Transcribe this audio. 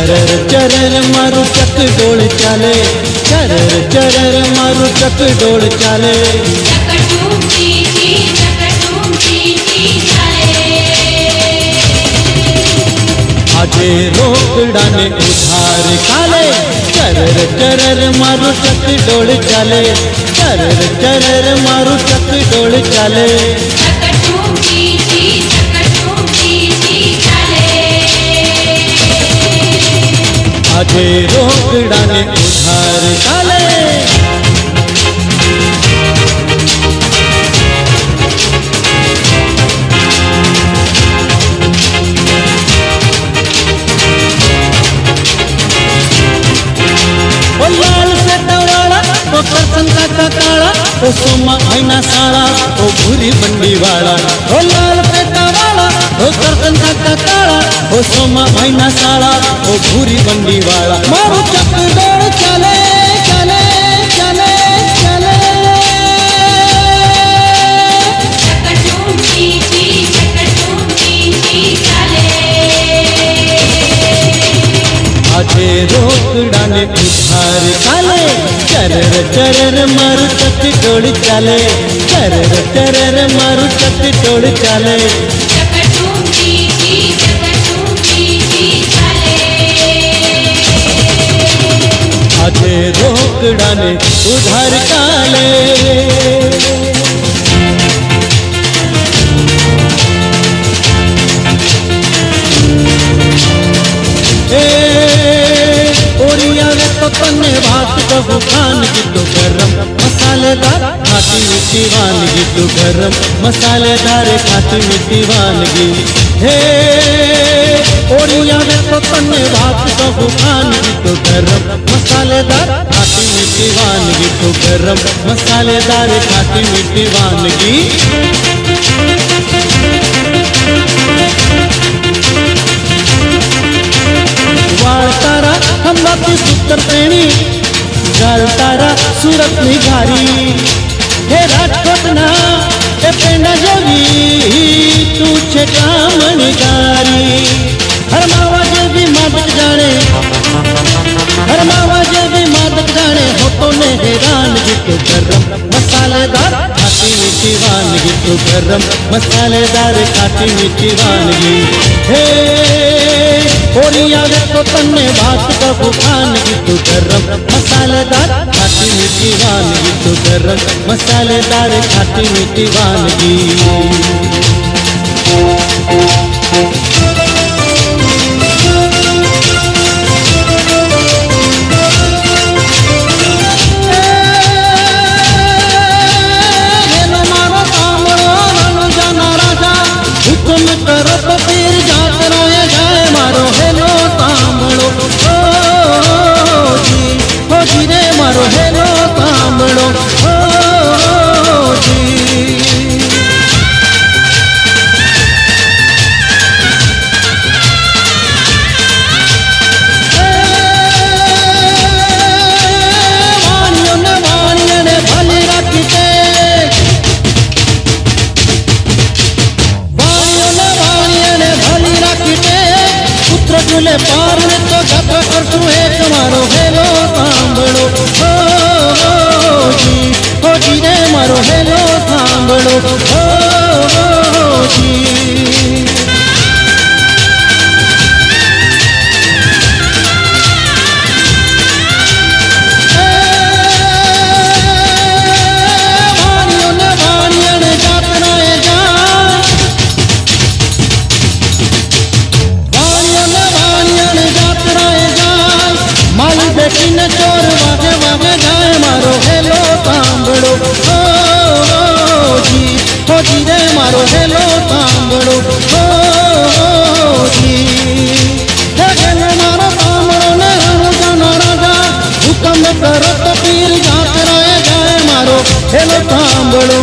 चरर चरर मारू चकडोळ चाले, चरर चरर मारू चकडोळ चाले। આજે રોકડાને ઉધાર ચાલે, ચરર ચરર મારું ચકડોળ ચાલે, ચરર ચરર મારું ચકડોળ ચાલે। આજે રોકડાને ઉધાર ચાલે। लाल सेटावाला ओ करसन काका काळा, ओ सोमा आईना साळा, ओ भूरी बंडी वाला। ओ लाल सेटावाला ओ करसन काका काळा, ओ सोमा आईना साळा, ओ भूरी बंडी वाला। मारू चकडोळ चाले चाले चाले चाले। આજે રોકડાને ઉધાર ચાલે, ચરર ચરર મારું ચકડોળ ચાલે, ચરર ચરર મારું ચકડોળ ચાલે। આજે રોકડાને ઉધાર ચાલે। तन्ने बात कहूँ खानगी तो गरम मसालेदार खाटी मीठी वानगी, तो गरम मसालेदार खाटी मीठी वानगी। हे ओरिया में तो तन्ने बात कहूँ खानगी तो गरम मसालेदार खाटी मीठी वानगी, तो गरम मसालेदार खाटी मीठी वानगी। वाल तारा खंभाती सूत्र प्रेणी, गाल तारा सूरत निघारी। हे राजकोटना ए पेंडा जोगी तू छे कामणगारी। हर मावा जेवी मादक जाने, हर मावा जेवी मादक जाने, होतो ने हैरानगी, तो गरम मसालेदार खाटी मीठी वानगी, तो गरम मसालेदार खाटी मीठी वानगी। हे ओरिया वे तो तन्ने बात कहूँ खानगी, तो गरम मसालेदार खाटी मीठी वानगी, तो गरम मसालेदार खाटी मीठी वानगी। हुक्म करो तो पीर जात रोए जाए, मारो हेलो तांबड़ो ओ जी रे, मारो हेलो तांबड़ो ओ जी। वाणियों ने भली रखी ते, पुत्र झूले पार में तो जप कर तू एक, मारो हेलो तांबड़ो ओ जी रे, मारो हेलो तांबड़ो ओ जी। बेटी चोर वागे वागे जाए, मारो हेलो तांबड़ो ओ जी रे, मारो हेलो तांबड़ो ओ जी। मारो तांबड़ो ने रणु जाना राजा, हुक्म करो तो पीर जात रहे जाए, मारो हेलो तांबड़ो।